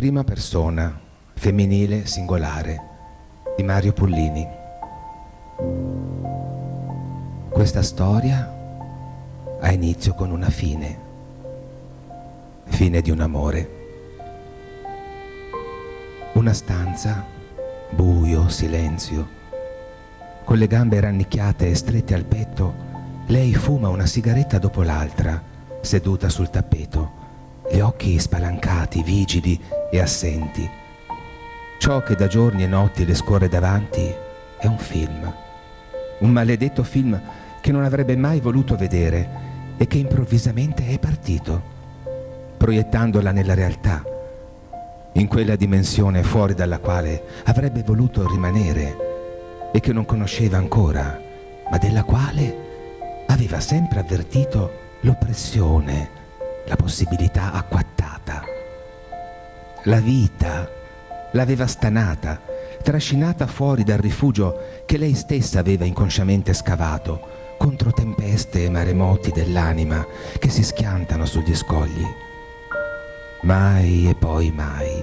prima persona, femminile, singolare, di Mario Pullini. Questa storia ha inizio con una fine di un amore. Una stanza, buio, silenzio. Con le gambe rannicchiate e strette al petto, lei fuma una sigaretta dopo l'altra, seduta sul tappeto, gli occhi spalancati, vigili e assenti. Ciò che da giorni e notti le scorre davanti è un film. Un maledetto film che non avrebbe mai voluto vedere e che improvvisamente è partito, proiettandola nella realtà, in quella dimensione fuori dalla quale avrebbe voluto rimanere e che non conosceva ancora, ma della quale aveva sempre avvertito l'oppressione, la possibilità acquattata. La vita l'aveva stanata, trascinata fuori dal rifugio che lei stessa aveva inconsciamente scavato contro tempeste e maremoti dell'anima che si schiantano sugli scogli. Mai e poi mai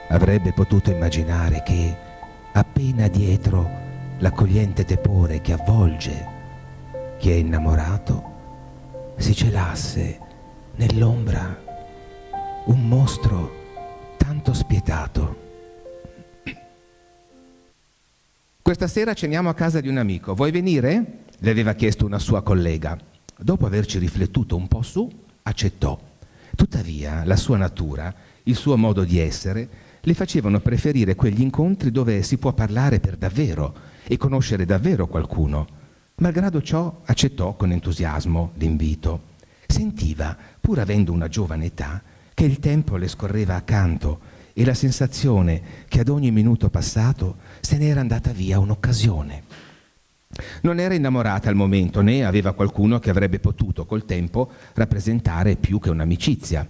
avrebbe potuto immaginare che, appena dietro l'accogliente tepore che avvolge chi è innamorato, si celasse nell'ombra un mostro tanto spietato. Questa sera ceniamo a casa di un amico. Vuoi venire? Le aveva chiesto una sua collega. Dopo averci riflettuto un po' su, accettò. Tuttavia, la sua natura, il suo modo di essere, le facevano preferire quegli incontri dove si può parlare per davvero e conoscere davvero qualcuno. Malgrado ciò, accettò con entusiasmo l'invito. Sentiva, pur avendo una giovane età, che il tempo le scorreva accanto e la sensazione che ad ogni minuto passato se n'era andata via un'occasione. Non era innamorata al momento, né aveva qualcuno che avrebbe potuto col tempo rappresentare più che un'amicizia.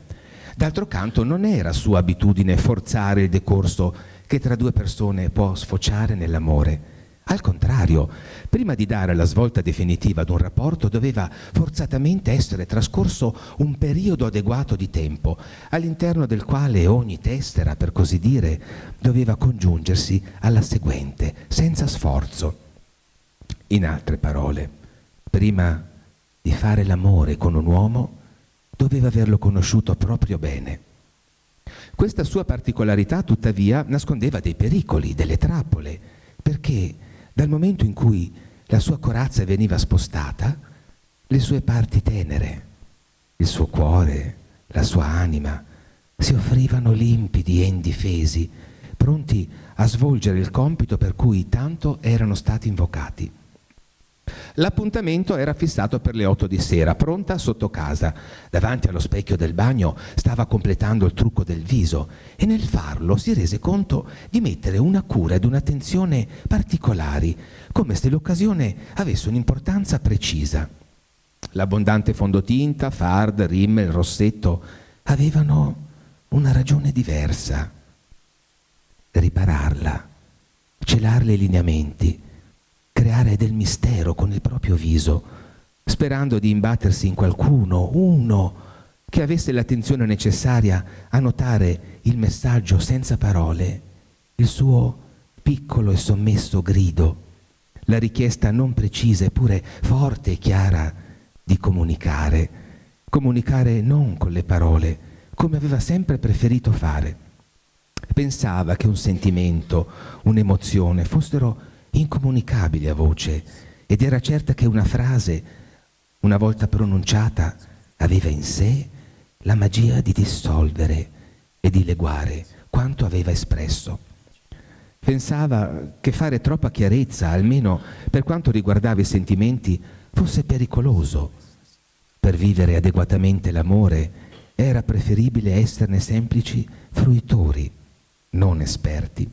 D'altro canto non era sua abitudine forzare il decorso che tra due persone può sfociare nell'amore. Al contrario, prima di dare la svolta definitiva ad un rapporto doveva forzatamente essere trascorso un periodo adeguato di tempo, all'interno del quale ogni tessera, per così dire, doveva congiungersi alla seguente, senza sforzo. In altre parole, prima di fare l'amore con un uomo, doveva averlo conosciuto proprio bene. Questa sua particolarità, tuttavia, nascondeva dei pericoli, delle trappole, perché dal momento in cui la sua corazza veniva spostata, le sue parti tenere, il suo cuore, la sua anima, si offrivano limpidi e indifesi, pronti a svolgere il compito per cui tanto erano stati invocati. L'appuntamento era fissato per le 8 di sera, pronta sotto casa. Davanti allo specchio del bagno stava completando il trucco del viso e nel farlo si rese conto di mettere una cura ed un'attenzione particolari, come se l'occasione avesse un'importanza precisa. L'abbondante fondotinta, fard, rimmel, rossetto avevano una ragione diversa. Ripararla, celarle i lineamenti, creare del mistero con il proprio viso, sperando di imbattersi in qualcuno, uno che avesse l'attenzione necessaria a notare il messaggio senza parole, il suo piccolo e sommesso grido, la richiesta non precisa eppure forte e chiara di comunicare non con le parole, come aveva sempre preferito fare. Pensava che un sentimento, un'emozione fossero incomunicabili a voce ed era certa che una frase, una volta pronunciata, aveva in sé la magia di dissolvere e di leguare quanto aveva espresso. Pensava che fare troppa chiarezza, almeno per quanto riguardava i sentimenti, fosse pericoloso. Per vivere adeguatamente l'amore era preferibile esserne semplici fruitori, non esperti.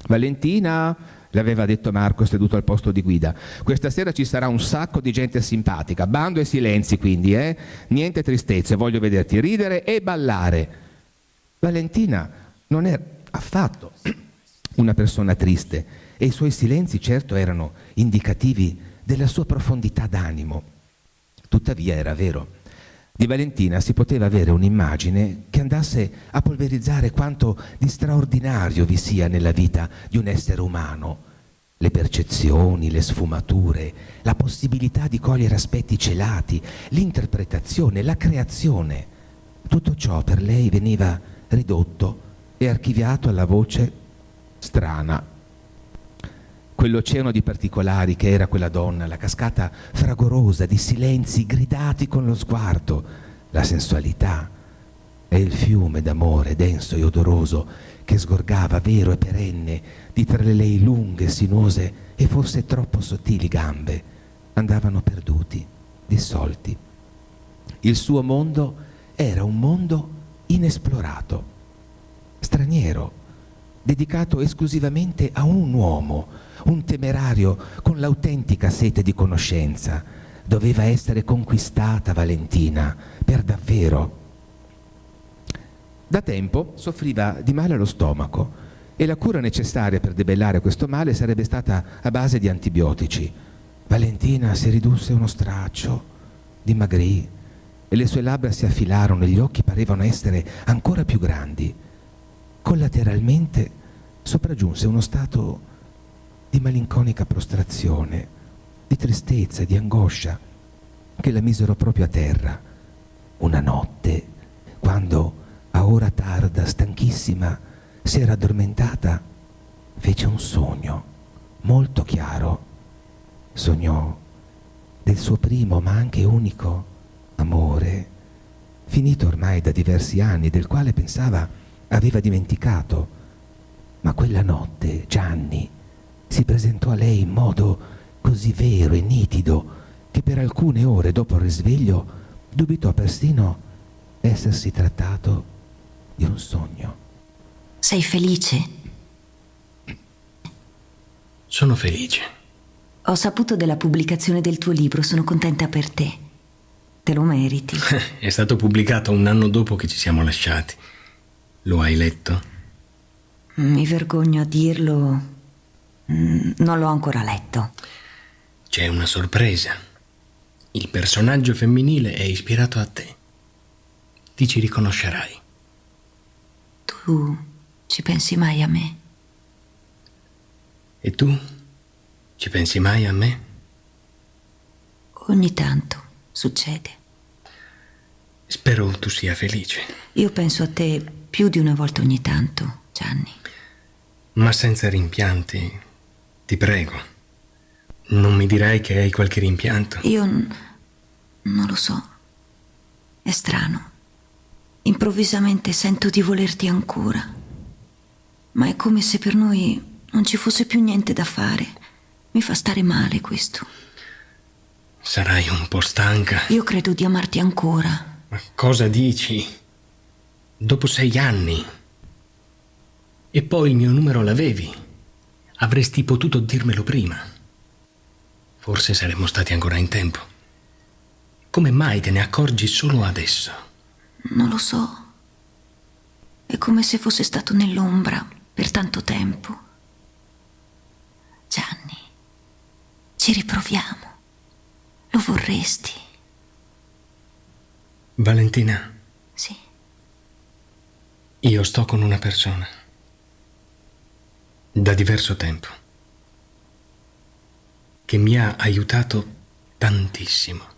Valentina, le aveva detto Marco seduto al posto di guida, questa sera ci sarà un sacco di gente simpatica, bando e silenzi quindi, niente tristezze, voglio vederti ridere e ballare. Valentina non era affatto una persona triste e i suoi silenzi certo erano indicativi della sua profondità d'animo. Tuttavia era vero, Di Valentina si poteva avere un'immagine che andasse a polverizzare quanto di straordinario vi sia nella vita di un essere umano. Le percezioni, le sfumature, la possibilità di cogliere aspetti celati, l'interpretazione, la creazione. Tutto ciò per lei veniva ridotto e archiviato alla voce strana. Quell'oceano di particolari che era quella donna, la cascata fragorosa di silenzi gridati con lo sguardo, la sensualità e il fiume d'amore denso e odoroso che sgorgava vero e perenne di tra le lei lunghe, sinuose e forse troppo sottili gambe, andavano perduti, dissolti. Il suo mondo era un mondo inesplorato, straniero, dedicato esclusivamente a un uomo, un temerario con l'autentica sete di conoscenza. Doveva essere conquistata Valentina, per davvero. Da tempo soffriva di male allo stomaco e la cura necessaria per debellare questo male sarebbe stata a base di antibiotici. Valentina si ridusse uno straccio, dimagrì e le sue labbra si affilarono e gli occhi parevano essere ancora più grandi. Collateralmente sopraggiunse uno stato di malinconica prostrazione, di tristezza e di angoscia che la misero proprio a terra. Una notte, quando a ora tarda, stanchissima, si era addormentata, fece un sogno molto chiaro. Sognò del suo primo ma anche unico amore, finito ormai da diversi anni, del quale pensava aveva dimenticato. Ma quella notte Gianni si presentò a lei in modo così vero e nitido che per alcune ore dopo il risveglio dubitò persino essersi trattato di un sogno. Sei felice? Sono felice. Ho saputo della pubblicazione del tuo libro, sono contenta per te. Te lo meriti. È stato pubblicato un anno dopo che ci siamo lasciati. Lo hai letto? Mi vergogno a dirlo. Non l'ho ancora letto. C'è una sorpresa. Il personaggio femminile è ispirato a te. Ti ci riconoscerai. Tu ci pensi mai a me? E tu? Ci pensi mai a me? Ogni tanto succede. Spero tu sia felice. Io penso a te più di una volta ogni tanto, Gianni. Ma senza rimpianti, ti prego. Non mi dirai che hai qualche rimpianto? Io non lo so. È strano. Improvvisamente sento di volerti ancora. Ma è come se per noi non ci fosse più niente da fare. Mi fa stare male questo. Sarai un po' stanca. Io credo di amarti ancora. Ma cosa dici? Dopo 6 anni. E poi il mio numero l'avevi. Avresti potuto dirmelo prima. Forse saremmo stati ancora in tempo. Come mai te ne accorgi solo adesso? Non lo so. È come se fosse stato nell'ombra per tanto tempo. Gianni, ci riproviamo. Lo vorresti? Valentina? Sì. Io sto con una persona. Da diverso tempo. Che mi ha aiutato tantissimo.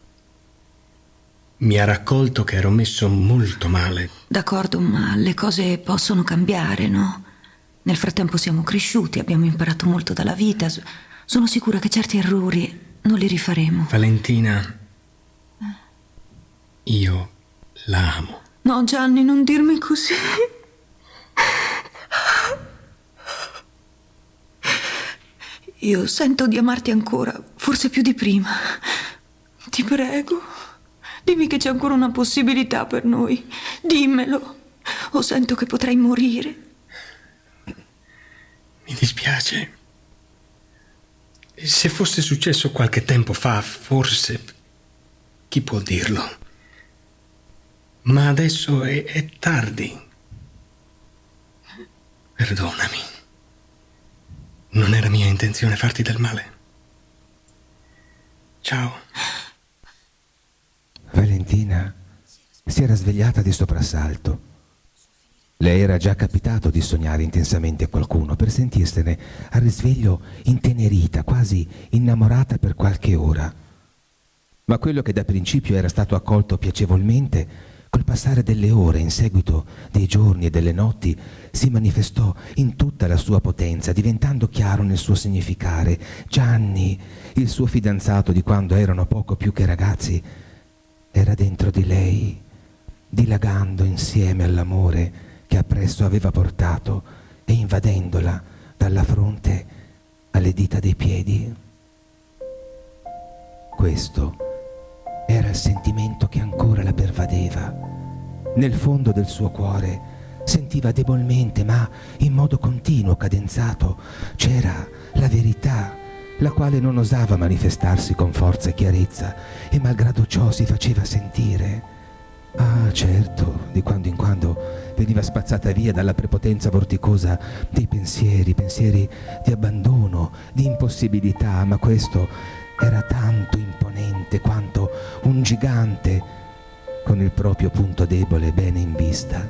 Mi ha raccolto che ero messo molto male. D'accordo, ma le cose possono cambiare, no? Nel frattempo siamo cresciuti, abbiamo imparato molto dalla vita. Sono sicura che certi errori non li rifaremo. Valentina, io la amo. No, Gianni, non dirmi così. Io sento di amarti ancora, forse più di prima. Ti prego, dimmi che c'è ancora una possibilità per noi. Dimmelo, o sento che potrei morire. Mi dispiace. Se fosse successo qualche tempo fa, forse... chi può dirlo? Ma adesso è tardi. Perdonami. Non era mia intenzione farti del male. Ciao. Valentina, Si era svegliata di soprassalto. Le era già capitato di sognare intensamente qualcuno per sentirsene al risveglio intenerita, quasi innamorata per qualche ora. Ma quello che da principio era stato accolto piacevolmente, col passare delle ore, in seguito dei giorni e delle notti, si manifestò in tutta la sua potenza, diventando chiaro nel suo significare. Gianni, il suo fidanzato di quando erano poco più che ragazzi, era dentro di lei, dilagando insieme all'amore che appresso aveva portato e invadendola dalla fronte alle dita dei piedi. Questo era il sentimento che ancora la pervadeva. Nel fondo del suo cuore sentiva debolmente, ma in modo continuo, cadenzato, c'era la verità, la quale non osava manifestarsi con forza e chiarezza, e malgrado ciò si faceva sentire. Ah, certo, di quando in quando veniva spazzata via dalla prepotenza vorticosa dei pensieri di abbandono, di impossibilità, ma questo era tanto imponente quanto un gigante con il proprio punto debole bene in vista.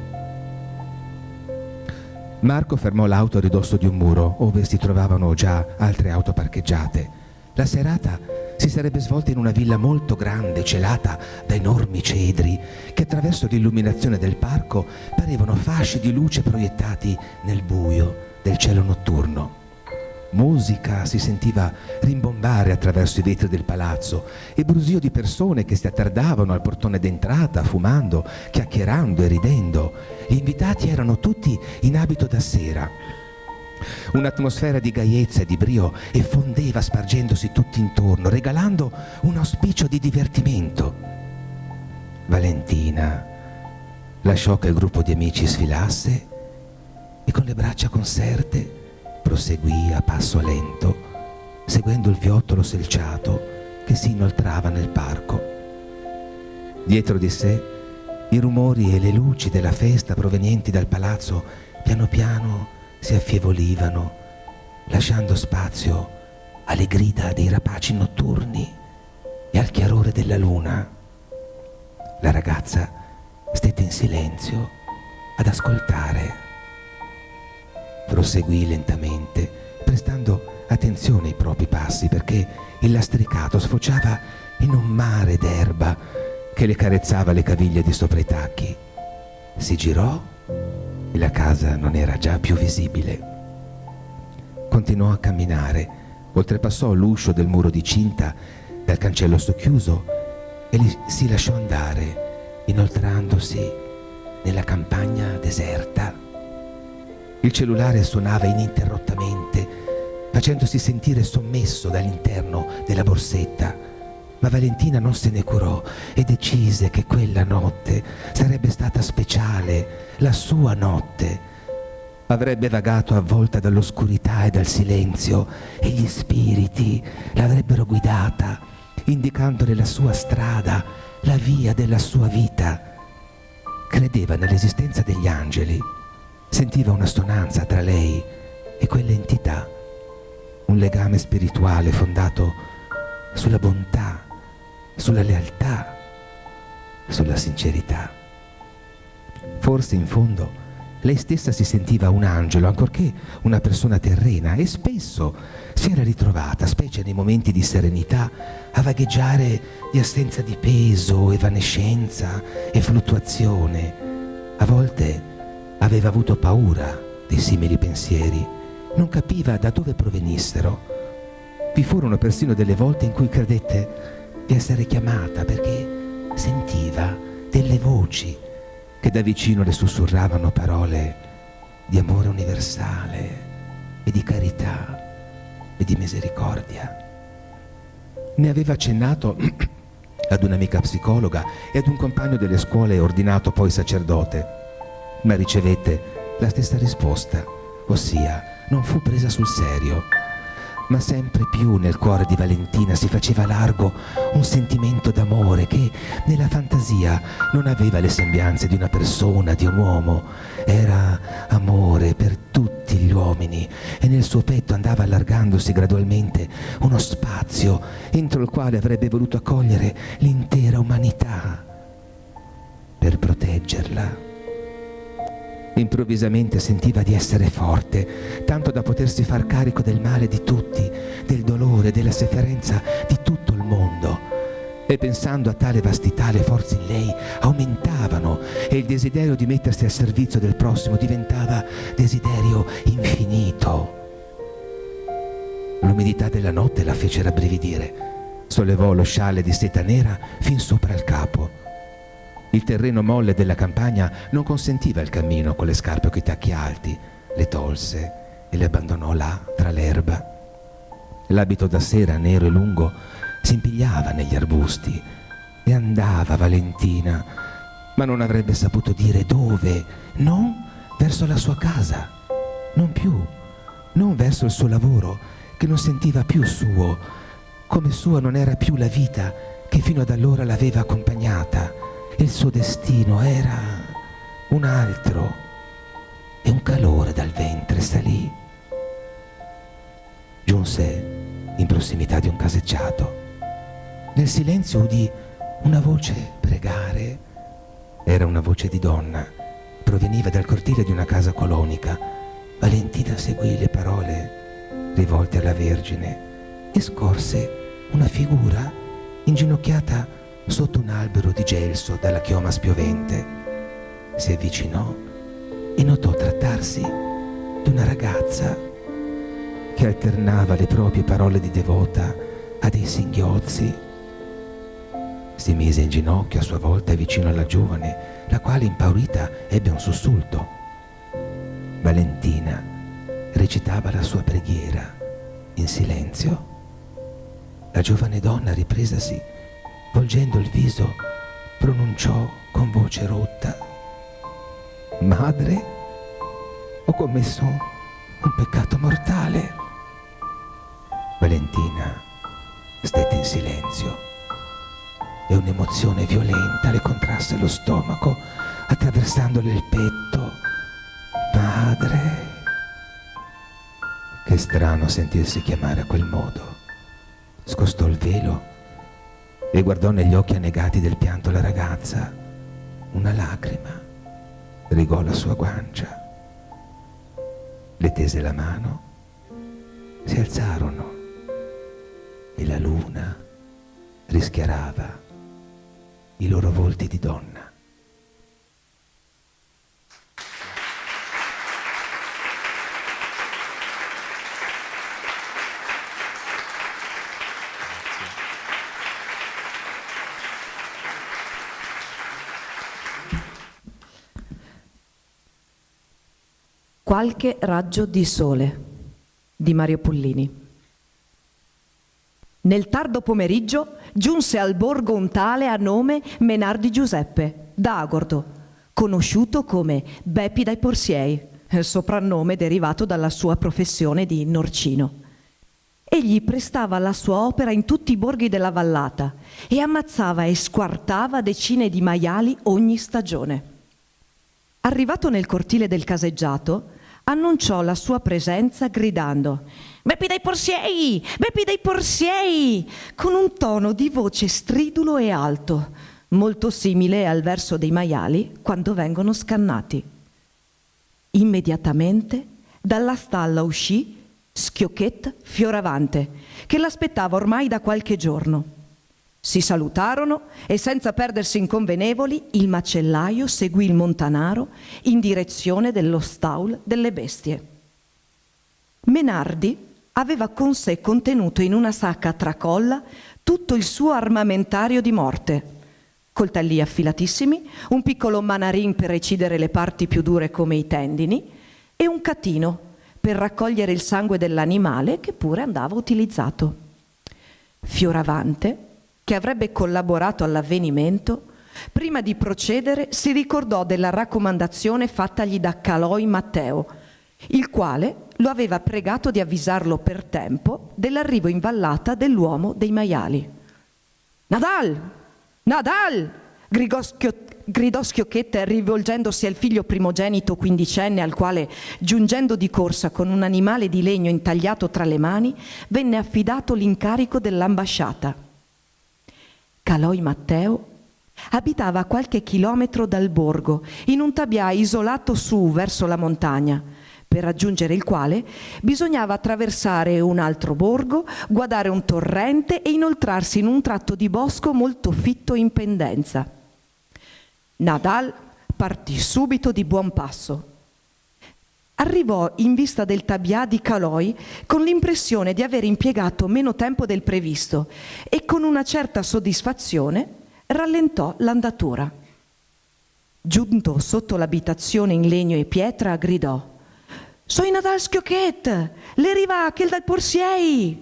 Marco fermò l'auto a ridosso di un muro, ove si trovavano già altre auto parcheggiate. La serata si sarebbe svolta in una villa molto grande, celata da enormi cedri, che attraverso l'illuminazione del parco parevano fasci di luce proiettati nel buio del cielo notturno. Musica si sentiva rimbombare attraverso i vetri del palazzo e brusio di persone che si attardavano al portone d'entrata, fumando, chiacchierando e ridendo. Gli invitati erano tutti in abito da sera. Un'atmosfera di gaiezza e di brio effondeva spargendosi tutti intorno, regalando un auspicio di divertimento. Valentina lasciò che il gruppo di amici sfilasse e con le braccia conserte proseguì a passo lento, seguendo il viottolo selciato che si inoltrava nel parco. Dietro di sé i rumori e le luci della festa provenienti dal palazzo piano piano si affievolivano, lasciando spazio alle grida dei rapaci notturni e al chiarore della luna. La ragazza stette in silenzio ad ascoltare. Proseguì lentamente, prestando attenzione ai propri passi, perché il lastricato sfociava in un mare d'erba che le carezzava le caviglie di sopra i tacchi. Si girò e la casa non era già più visibile. Continuò a camminare, oltrepassò l'uscio del muro di cinta, dal cancello socchiuso, e si lasciò andare, inoltrandosi nella campagna deserta. Il cellulare suonava ininterrottamente, facendosi sentire sommesso dall'interno della borsetta, ma Valentina non se ne curò e decise che quella notte sarebbe stata speciale, la sua notte. Avrebbe vagato avvolta dall'oscurità e dal silenzio, e gli spiriti l'avrebbero guidata, indicandole la sua strada, la via della sua vita. Credeva nell'esistenza degli angeli, sentiva un'assonanza tra lei e quell'entità, un legame spirituale fondato sulla bontà, sulla lealtà, sulla sincerità. Forse in fondo lei stessa si sentiva un angelo, ancorché una persona terrena, e spesso si era ritrovata, specie nei momenti di serenità, a vagheggiare di assenza di peso, evanescenza e fluttuazione. A volte aveva avuto paura dei simili pensieri, non capiva da dove provenissero. Vi furono persino delle volte in cui credette di essere chiamata, perché sentiva delle voci che da vicino le sussurravano parole di amore universale e di carità e di misericordia. Ne aveva accennato ad un'amica psicologa e ad un compagno delle scuole ordinato poi sacerdote, ma ricevette la stessa risposta, ossia non fu presa sul serio. Ma sempre più nel cuore di Valentina si faceva largo un sentimento d'amore che nella fantasia non aveva le sembianze di una persona, di un uomo. Era amore per tutti gli uomini, e nel suo petto andava allargandosi gradualmente uno spazio entro il quale avrebbe voluto accogliere l'intera umanità. per proteggerla. Improvvisamente sentiva di essere forte, tanto da potersi far carico del male di tutti, del dolore, della sofferenza di tutto il mondo. E pensando a tale vastità, le forze in lei aumentavano e il desiderio di mettersi al servizio del prossimo diventava desiderio infinito. L'umidità della notte la fece rabbrividire. Sollevò lo scialle di seta nera fin sopra il capo. Il terreno molle della campagna non consentiva il cammino con le scarpe o coi tacchi alti. Le tolse e le abbandonò là tra l'erba. L'abito da sera, nero e lungo, si impigliava negli arbusti e andava Valentina, ma non avrebbe saputo dire dove, non verso la sua casa, non verso il suo lavoro, che non sentiva più suo, come sua non era più la vita che fino ad allora l'aveva accompagnata. Il suo destino era un altro e un calore dal ventre salì. Giunse in prossimità di un caseggiato. Nel silenzio udì una voce pregare. Era una voce di donna, proveniva dal cortile di una casa colonica. Valentina seguì le parole rivolte alla Vergine e scorse una figura inginocchiata sotto un albero di gelso dalla chioma spiovente. Si avvicinò e notò trattarsi di una ragazza che alternava le proprie parole di devota a dei singhiozzi. Si mise in ginocchio a sua volta vicino alla giovane, la quale impaurita ebbe un sussulto. Valentina recitava la sua preghiera in silenzio. La giovane donna, ripresasi, volgendo il viso, pronunciò con voce rotta: «Madre, ho commesso un peccato mortale». Valentina stette in silenzio e un'emozione violenta le contrasse lo stomaco, attraversandole il petto. «Madre!» Che strano sentirsi chiamare a quel modo. Scostò il velo e guardò negli occhi annegati del pianto la ragazza. Una lacrima rigò la sua guancia. Le tese la mano, si alzarono e la luna rischiarava i loro volti di donna. Qualche raggio di sole di Mario Pullini. Nel tardo pomeriggio giunse al borgo un tale a nome Menardi Giuseppe, da Agordo, conosciuto come Beppi dai Porsiei, soprannome derivato dalla sua professione di norcino. Egli prestava la sua opera in tutti i borghi della vallata e ammazzava e squartava decine di maiali ogni stagione. Arrivato nel cortile del caseggiato, annunciò la sua presenza gridando: «Beppi dai Porsiei! Beppi dai Porsiei!» con un tono di voce stridulo e alto, molto simile al verso dei maiali quando vengono scannati. Immediatamente dalla stalla uscì Schiocchetta Fioravante, che l'aspettava ormai da qualche giorno. Si salutarono e senza perdersi in convenevoli il macellaio seguì il montanaro in direzione dello staul delle bestie. Menardi aveva con sé contenuto in una sacca a tracolla tutto il suo armamentario di morte: coltelli affilatissimi, un piccolo manarin per recidere le parti più dure come i tendini e un catino per raccogliere il sangue dell'animale che pure andava utilizzato. Fioravante, che avrebbe collaborato all'avvenimento, prima di procedere si ricordò della raccomandazione fattagli da Caloi Matteo, il quale lo aveva pregato di avvisarlo per tempo dell'arrivo in vallata dell'uomo dei maiali. «Nadal! Nadal!» gridò Schiocchetta rivolgendosi al figlio primogenito quindicenne, al quale, giungendo di corsa con un animale di legno intagliato tra le mani, venne affidato l'incarico dell'ambasciata. Caloi Matteo Abitava a qualche chilometro dal borgo, in un tabià isolato su verso la montagna, per raggiungere il quale bisognava attraversare un altro borgo, guardare un torrente e inoltrarsi in un tratto di bosco molto fitto in pendenza. Nadal partì subito di buon passo. Arrivò in vista del tabià di Caloi con l'impressione di aver impiegato meno tempo del previsto e con una certa soddisfazione rallentò l'andatura. Giunto sotto l'abitazione in legno e pietra, gridò: «Sono Nadal Schiochet, le riva che dal Porsiei!»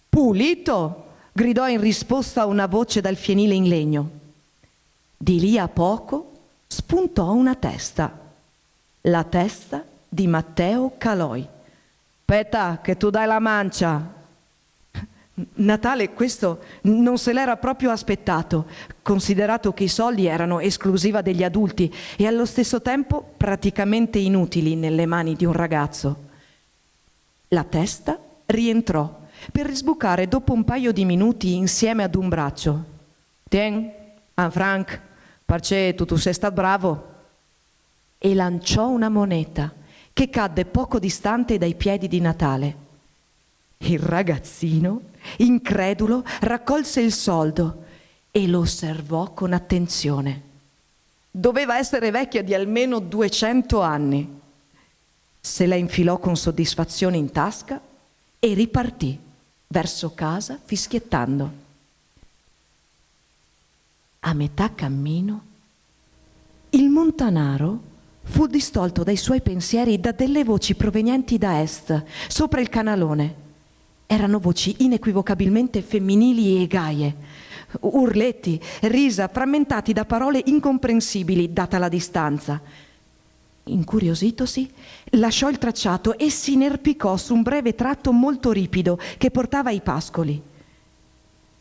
«Pulito!» gridò in risposta una voce dal fienile in legno. Di lì a poco spuntò una testa, la testa di Matteo Caloi. «Aspetta che tu dai la mancia!» Natale questo non se l'era proprio aspettato, considerato che i soldi erano esclusiva degli adulti e allo stesso tempo praticamente inutili nelle mani di un ragazzo. La testa rientrò per risbucare dopo un paio di minuti insieme ad un braccio. «Tien, Frank, parce tu sei stato bravo!» E lanciò una moneta che cadde poco distante dai piedi di Natale. Il ragazzino, incredulo, raccolse il soldo e lo osservò con attenzione. Doveva essere vecchia di almeno 200 anni. Se la infilò con soddisfazione in tasca e ripartì verso casa fischiettando. A metà cammino, il montanaro fu distolto dai suoi pensieri da delle voci provenienti da est, sopra il canalone. Erano voci inequivocabilmente femminili e gaie, urletti, risa, frammentati da parole incomprensibili data la distanza. Incuriositosi, lasciò il tracciato e si inerpicò su un breve tratto molto ripido che portava ai pascoli.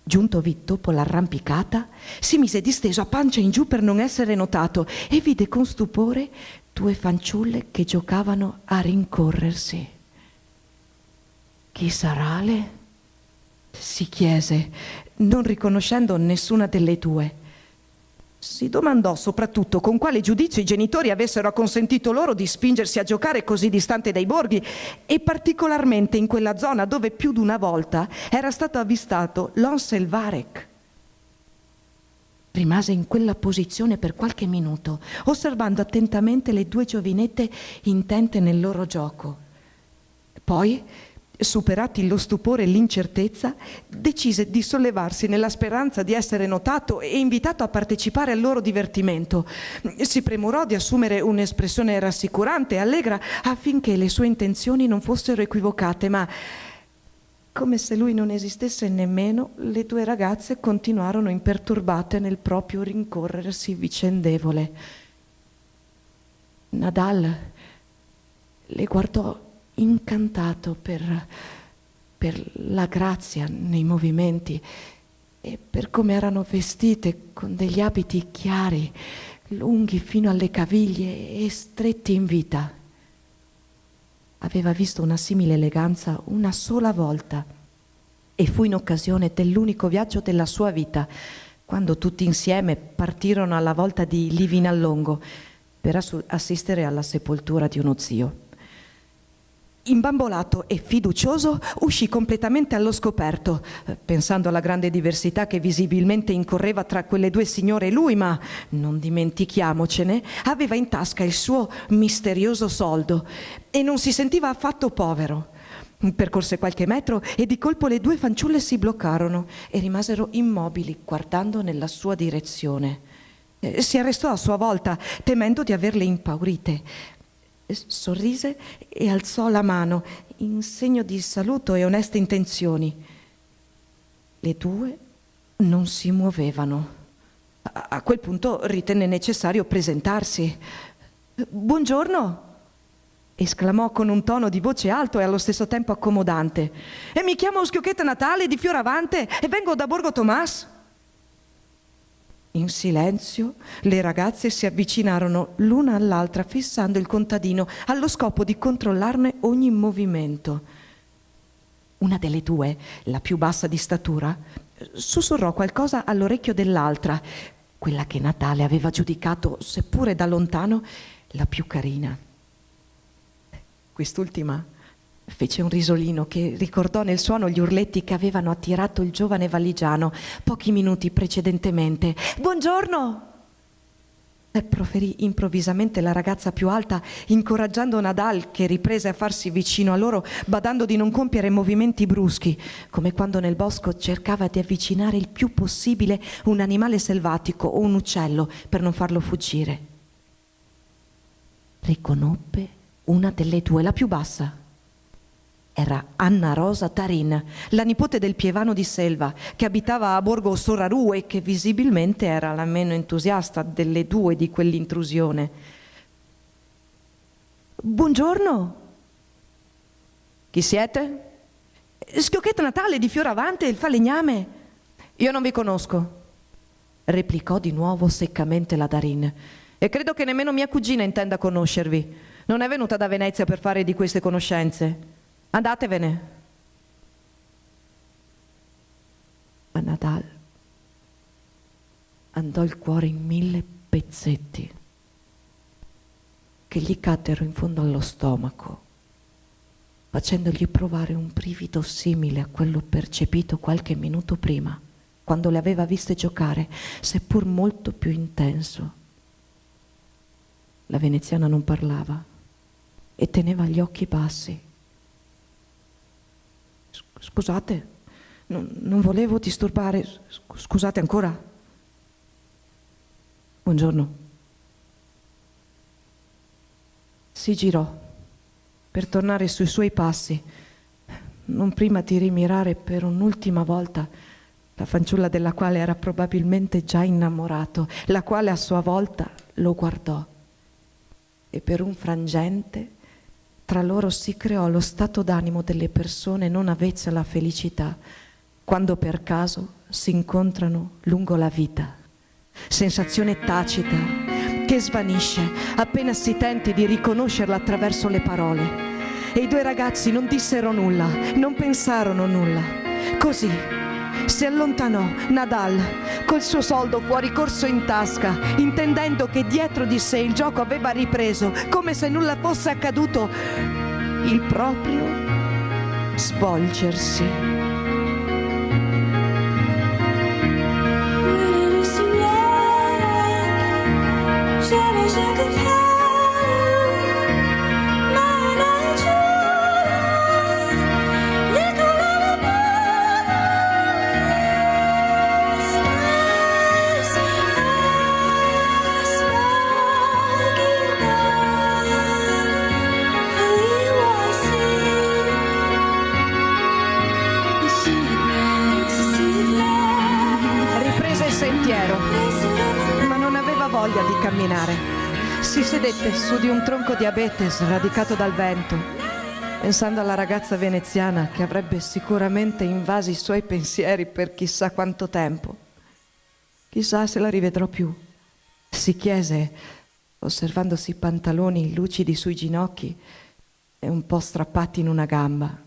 Giuntovi dopo l'arrampicata, si mise disteso a pancia in giù per non essere notato e vide con stupore 2 fanciulle che giocavano a rincorrersi. «Chi sarà le?» si chiese, non riconoscendo nessuna delle 2. Si domandò soprattutto con quale giudizio i genitori avessero acconsentito loro di spingersi a giocare così distante dai borghi e particolarmente in quella zona dove più d'una volta era stato avvistato l'Onsel Varek. Rimase in quella posizione per qualche minuto, osservando attentamente le 2 giovinette intente nel loro gioco. Poi, superati lo stupore e l'incertezza, decise di sollevarsi nella speranza di essere notato e invitato a partecipare al loro divertimento. Si premurò di assumere un'espressione rassicurante e allegra affinché le sue intenzioni non fossero equivocate, ma come se lui non esistesse nemmeno, le 2 ragazze continuarono imperturbate nel proprio rincorrersi vicendevole. Nadal le guardò incantato per la grazia nei movimenti e per come erano vestite con degli abiti chiari, lunghi fino alle caviglie e stretti in vita. Aveva visto una simile eleganza una sola volta e fu in occasione dell'unico viaggio della sua vita, quando tutti insieme partirono alla volta di Livinallongo per assistere alla sepoltura di uno zio. Imbambolato e fiducioso, uscì completamente allo scoperto, pensando alla grande diversità che visibilmente incorreva tra quelle 2 signore e lui, ma, non dimentichiamocene, aveva in tasca il suo misterioso soldo e non si sentiva affatto povero. Percorse qualche metro e di colpo le 2 fanciulle si bloccarono e rimasero immobili guardando nella sua direzione. Si arrestò a sua volta, temendo di averle impaurite. Sorrise e alzò la mano in segno di saluto e oneste intenzioni. Le 2 non si muovevano. A quel punto ritenne necessario presentarsi. «Buongiorno!» esclamò con un tono di voce alto e allo stesso tempo accomodante. «E mi chiamo Schiocchetta Natale di Fioravante e vengo da Borgo Tomas». In silenzio le ragazze si avvicinarono l'una all'altra fissando il contadino allo scopo di controllarne ogni movimento. Una delle 2, la più bassa di statura, sussurrò qualcosa all'orecchio dell'altra. quella che Natale aveva giudicato, seppure da lontano, la più carina. Quest'ultima fece un risolino che ricordò nel suono gli urletti che avevano attirato il giovane valigiano pochi minuti precedentemente. «Buongiorno!» proferì improvvisamente la ragazza più alta, incoraggiando Nadal, che riprese a farsi vicino a loro, badando di non compiere movimenti bruschi, come quando nel bosco cercava di avvicinare il più possibile un animale selvatico o un uccello per non farlo fuggire. Riconobbe una delle due, la più bassa. Era Anna Rosa Tarin, la nipote del pievano di Selva, che abitava a Borgo Soraru e che visibilmente era la meno entusiasta delle due di quell'intrusione. «Buongiorno!» «Chi siete?» «Schiocchetto Natale di Fioravante, il falegname». «Io non vi conosco», replicò di nuovo seccamente la Tarin, «e credo che nemmeno mia cugina intenda conoscervi. Non è venuta da Venezia per fare di queste conoscenze. Andatevene». A Nadal andò il cuore in 1000 pezzetti che gli caddero in fondo allo stomaco, facendogli provare un brivido simile a quello percepito qualche minuto prima, quando le aveva viste giocare, seppur molto più intenso. La veneziana non parlava e teneva gli occhi bassi. «Scusate, non volevo disturbare. Scusate ancora». «Buongiorno». Si girò per tornare sui suoi passi, non prima di rimirare per un'ultima volta la fanciulla della quale era probabilmente già innamorato, la quale a sua volta lo guardò. E per un frangente tra loro si creò lo stato d'animo delle persone non avvezze alla felicità, quando per caso si incontrano lungo la vita. Sensazione tacita che svanisce appena si tenti di riconoscerla attraverso le parole. E i due ragazzi non dissero nulla, non pensarono nulla. Così si allontanò Nadal col suo soldo fuori corso in tasca, intendendo che dietro di sé il gioco aveva ripreso, come se nulla fosse accaduto, il proprio svolgersi. Di camminare. Si sedette su di un tronco di abete sradicato dal vento, pensando alla ragazza veneziana che avrebbe sicuramente invasi i suoi pensieri per chissà quanto tempo. Chissà se la rivedrò più, si chiese, osservandosi i pantaloni lucidi sui ginocchi e un po' strappati in una gamba.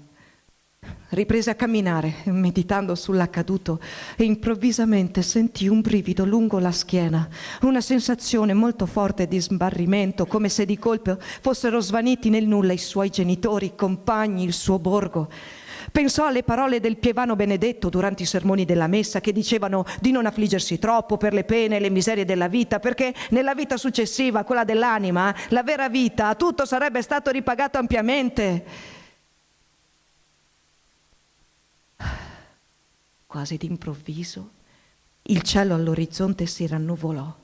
Riprese a camminare, meditando sull'accaduto, e improvvisamente sentì un brivido lungo la schiena, una sensazione molto forte di sbarrimento, come se di colpo fossero svaniti nel nulla i suoi genitori, i compagni, il suo borgo. Pensò alle parole del pievano Benedetto durante i sermoni della messa, che dicevano di non affliggersi troppo per le pene e le miserie della vita, perché nella vita successiva, quella dell'anima, la vera vita, tutto sarebbe stato ripagato ampiamente. Quasi d'improvviso il cielo all'orizzonte si rannuvolò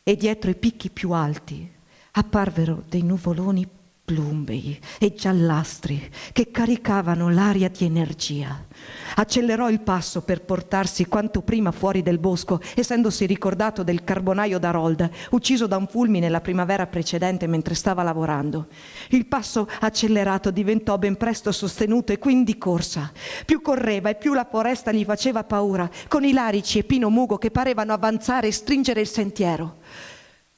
e dietro i picchi più alti apparvero dei nuvoloni plumbei e giallastri che caricavano l'aria di energia. Accelerò il passo per portarsi quanto prima fuori del bosco, essendosi ricordato del carbonaio d'Harold, ucciso da un fulmine la primavera precedente mentre stava lavorando. Il passo accelerato diventò ben presto sostenuto e quindi corsa. Più correva e più la foresta gli faceva paura, con i larici e pino mugo che parevano avanzare e stringere il sentiero.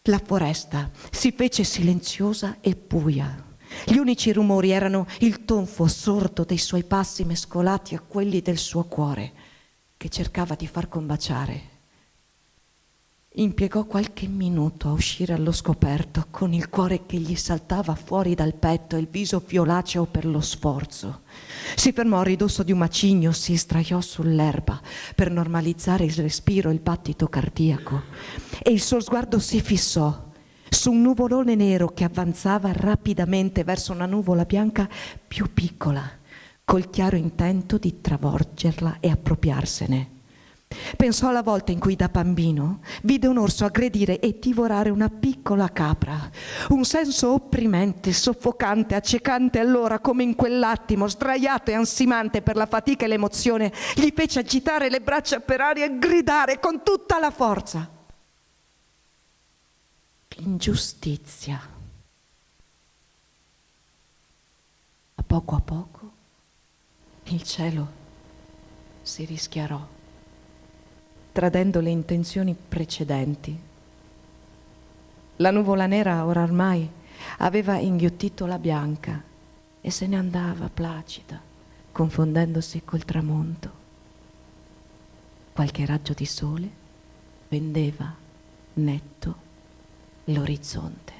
La foresta si fece silenziosa e buia. Gli unici rumori erano il tonfo sordo dei suoi passi mescolati a quelli del suo cuore, che cercava di far combaciare. Impiegò qualche minuto a uscire allo scoperto, con il cuore che gli saltava fuori dal petto e il viso violaceo per lo sforzo. Si fermò a ridosso di un macigno, si sdraiò sull'erba per normalizzare il respiro e il battito cardiaco, e il suo sguardo si fissò su un nuvolone nero che avanzava rapidamente verso una nuvola bianca più piccola, col chiaro intento di travolgerla e appropriarsene. Pensò alla volta in cui da bambino vide un orso aggredire e divorare una piccola capra. Un senso opprimente, soffocante, accecante allora, come in quell'attimo, sdraiato e ansimante per la fatica e l'emozione, gli fece agitare le braccia per aria e gridare con tutta la forza. Ingiustizia. A poco il cielo si rischiarò, tradendo le intenzioni precedenti. La nuvola nera ormai aveva inghiottito la bianca e se ne andava placida, confondendosi col tramonto. Qualche raggio di sole vendeva netto l'orizzonte.